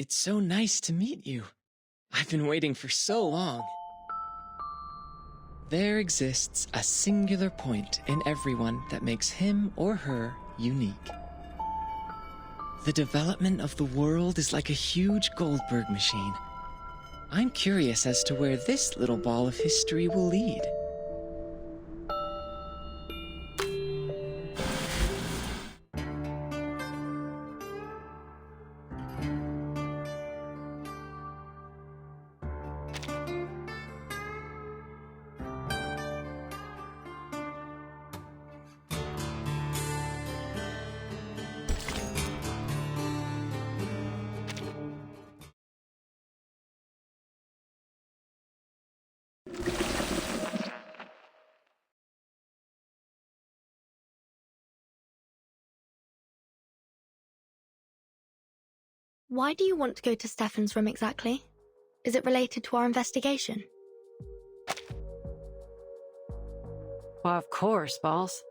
It's so nice to meet you. I've been waiting for so long. There exists a singular point in everyone that makes him or her unique. The development of the world is like a huge Goldberg machine. I'm curious as to where this little ball of history will lead. Why do you want to go to Stefan's room exactly? Is it related to our investigation? Well, of course, boss.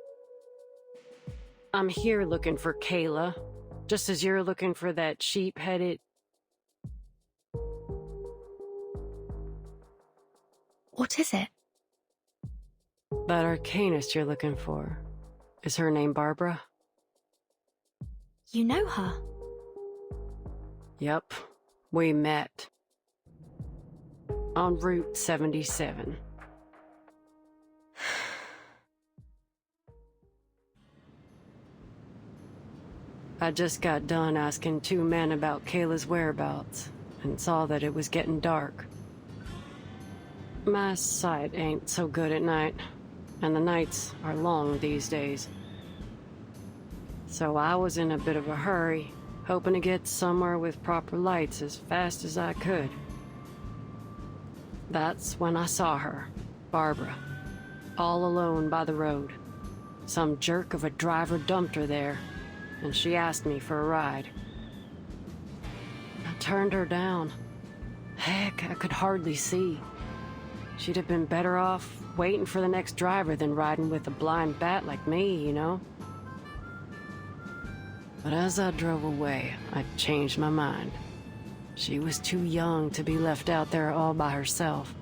I'm here looking for Kayla, just as you're looking for that sheep-headed... What is it? That arcanist you're looking for. Is her name Barbara? You know her? Yep, we met. On Route 77. I just got done asking two men about Kayla's whereabouts, and saw that it was getting dark. My sight ain't so good at night, and the nights are long these days. So I was in a bit of a hurry, hoping to get somewhere with proper lights as fast as I could. That's when I saw her, Barbara, all alone by the road. Some jerk of a driver dumped her there, and she asked me for a ride. I turned her down. Heck, I could hardly see. She'd have been better off waiting for the next driver than riding with a blind bat like me, you know? But as I drove away, I changed my mind. She was too young to be left out there all by herself.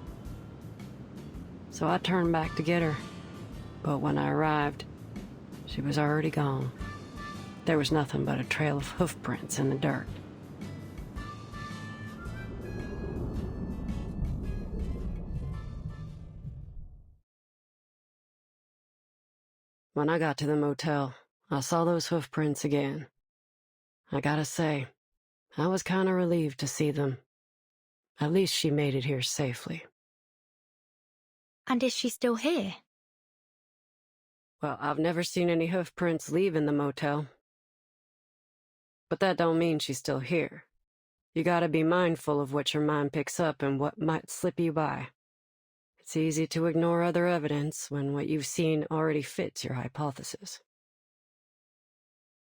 So I turned back to get her. But when I arrived, she was already gone. There was nothing but a trail of hoof prints in the dirt. When I got to the motel, I saw those hoof prints again. I gotta say, I was kinda relieved to see them. At least she made it here safely. And is she still here? Well, I've never seen any hoof prints leaving the motel. But that don't mean she's still here. You gotta be mindful of what your mind picks up and what might slip you by. It's easy to ignore other evidence when what you've seen already fits your hypothesis.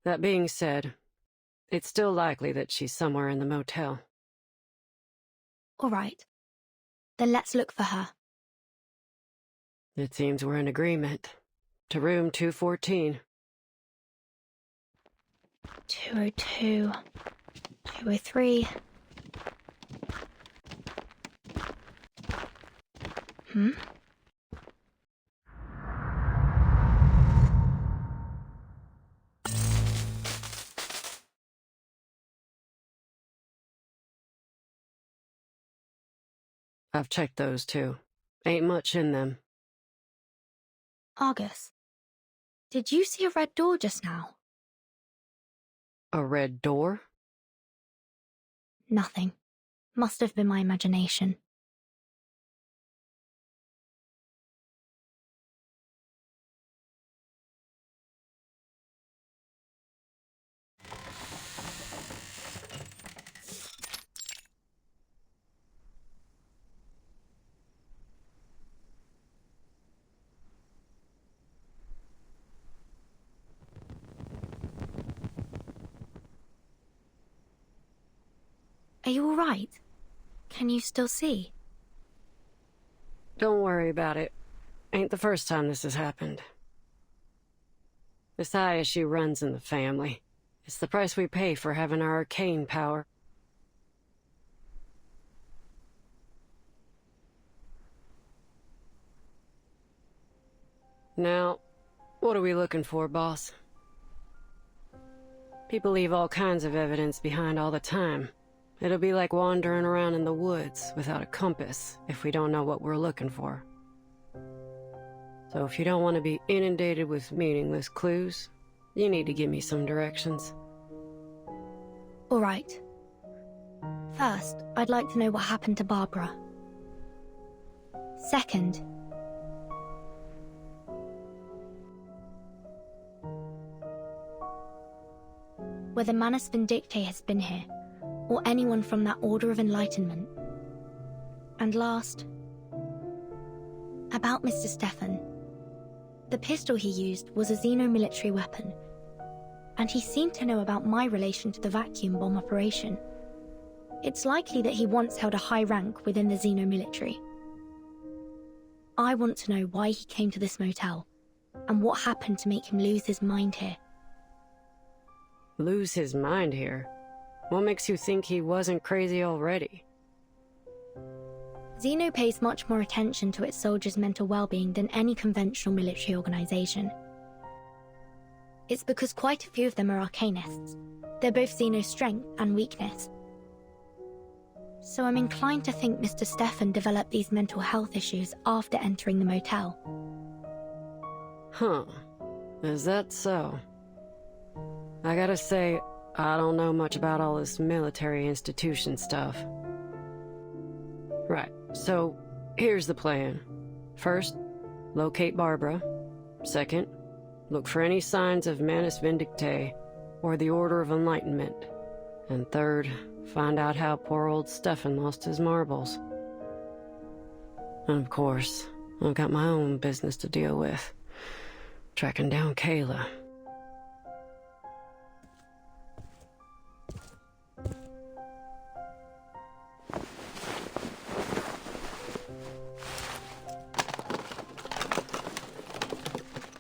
That being said, it's still likely that she's somewhere in the motel. All right. Then let's look for her. It seems we're in agreement. To room 214. 202. 203. I've checked those too. Ain't much in them. Argus, did you see a red door just now? A red door? Nothing. Must have been my imagination. Are you all right? Can you still see? Don't worry about it. Ain't the first time this has happened. This eye issue runs in the family. It's the price we pay for having our arcane power. Now, what are we looking for, boss? People leave all kinds of evidence behind all the time. It'll be like wandering around in the woods without a compass if we don't know what we're looking for. So if you don't want to be inundated with meaningless clues, you need to give me some directions. All right. First, I'd like to know what happened to Barbara. Second, whether Manus Vindictae has been here, or anyone from that Order of Enlightenment. And last, about Mr. Stefan. The pistol he used was a xeno-military weapon, and he seemed to know about my relation to the vacuum bomb operation. It's likely that he once held a high rank within the xeno-military. I want to know why he came to this motel, and what happened to make him lose his mind here. Lose his mind here? What makes you think he wasn't crazy already? Xeno pays much more attention to its soldiers' mental well-being than any conventional military organization. It's because quite a few of them are arcanists. They're both Xeno's strength and weakness. So I'm inclined to think Mr. Stefan developed these mental health issues after entering the motel. Huh. Is that so? I gotta say, I don't know much about all this military institution stuff. Right, so here's the plan. First, locate Barbara. Second, look for any signs of Manus Vindictae or the Order of Enlightenment. And third, find out how poor old Stefan lost his marbles. And of course, I've got my own business to deal with. Tracking down Kayla.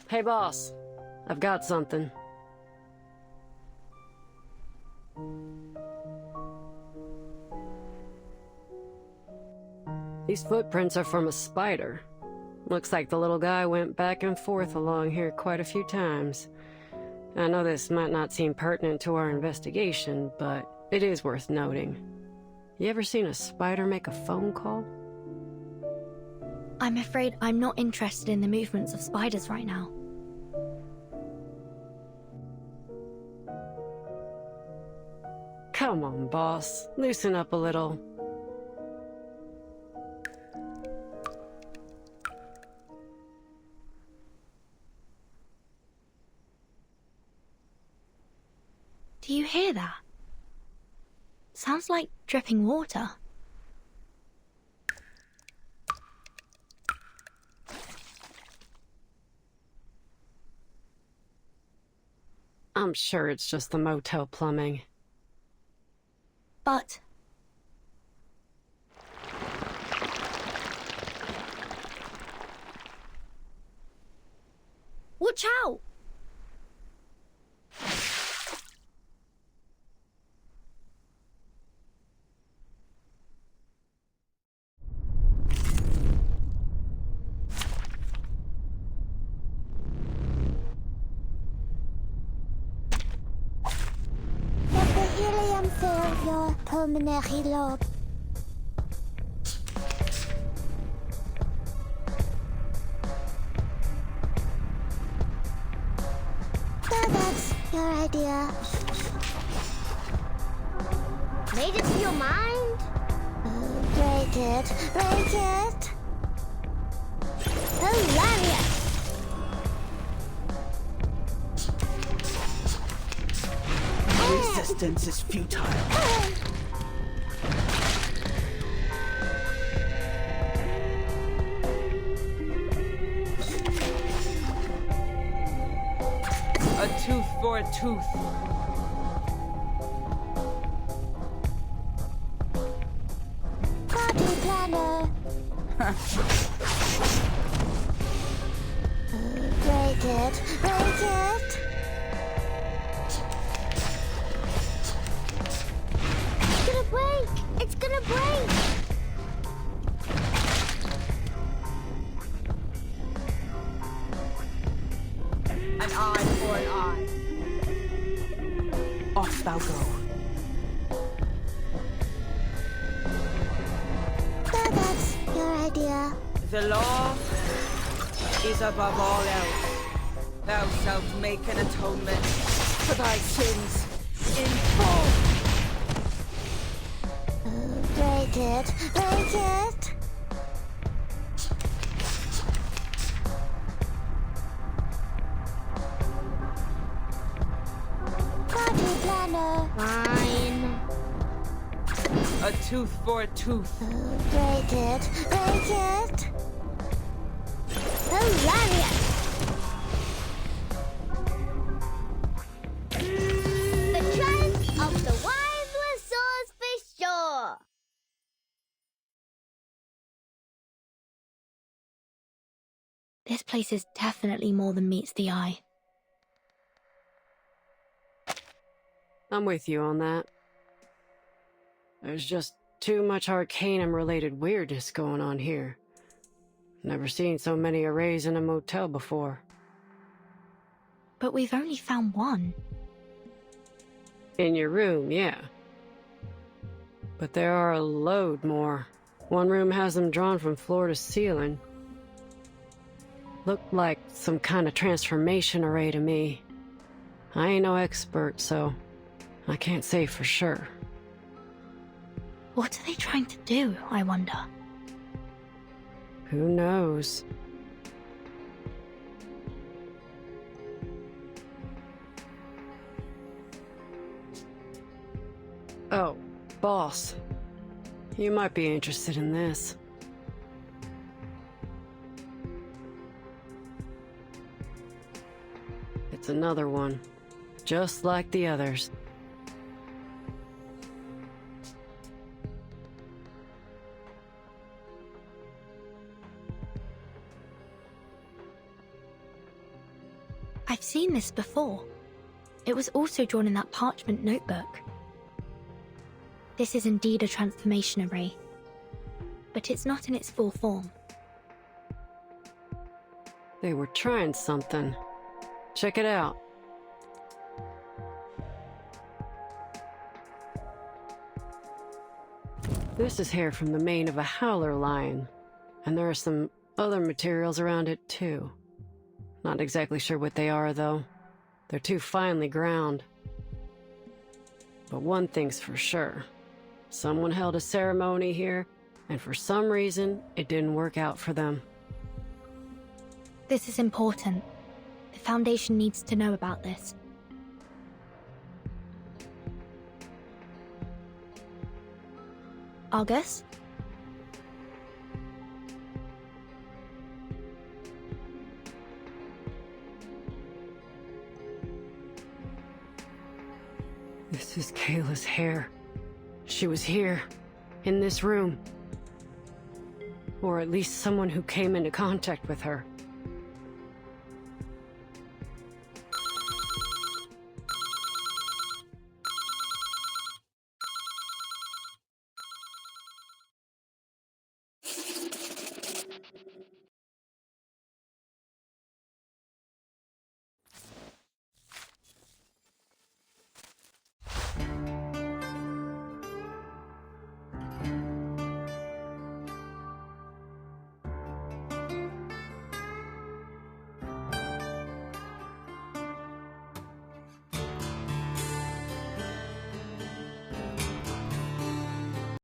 Hey, boss. I've got something. These footprints are from a spider. Looks like the little guy went back and forth along here quite a few times. I know this might not seem pertinent to our investigation, but it is worth noting. You ever seen a spider make a phone call? I'm afraid I'm not interested in the movements of spiders right now. Come on, boss. Loosen up a little. Do you hear that? Sounds like dripping water. I'm sure it's just the motel plumbing. But... watch out! Let the helium fill your pulmonary lobe. So that's your idea. Made it to your mind? Break it, break it. Hilarious! Resistance is futile. A tooth for a tooth. Party planner. Break it, break it. It's gonna break! It's gonna break! must thou go? So that's your idea. The law is above all else. Thou shalt make an atonement for thy sins in full. Break it. Break it. Party planner. Fine. A tooth for a tooth. Break it. Break it. Hilarious. The trend of the wireless source for sure. This place is definitely more than meets the eye. I'm with you on that. There's just too much Arcanum-related weirdness going on here. Never seen so many arrays in a motel before. But we've only found one. In your room, yeah. But there are a load more. One room has them drawn from floor to ceiling. Looked like some kind of transformation array to me. I ain't no expert, so I can't say for sure. What are they trying to do, I wonder? Who knows? Oh, boss. You might be interested in this. It's another one, just like the others. I've seen this before. It was also drawn in that parchment notebook. This is indeed a transformation array, but it's not in its full form. They were trying something. Check it out. This is hair from the mane of a howler lion, and there are some other materials around it too. Not exactly sure what they are, though. They're too finely ground. But one thing's for sure. Someone held a ceremony here, and for some reason, it didn't work out for them. This is important. The Foundation needs to know about this. Argus? This is Kayla's hair. She was here, in this room. Or at least someone who came into contact with her.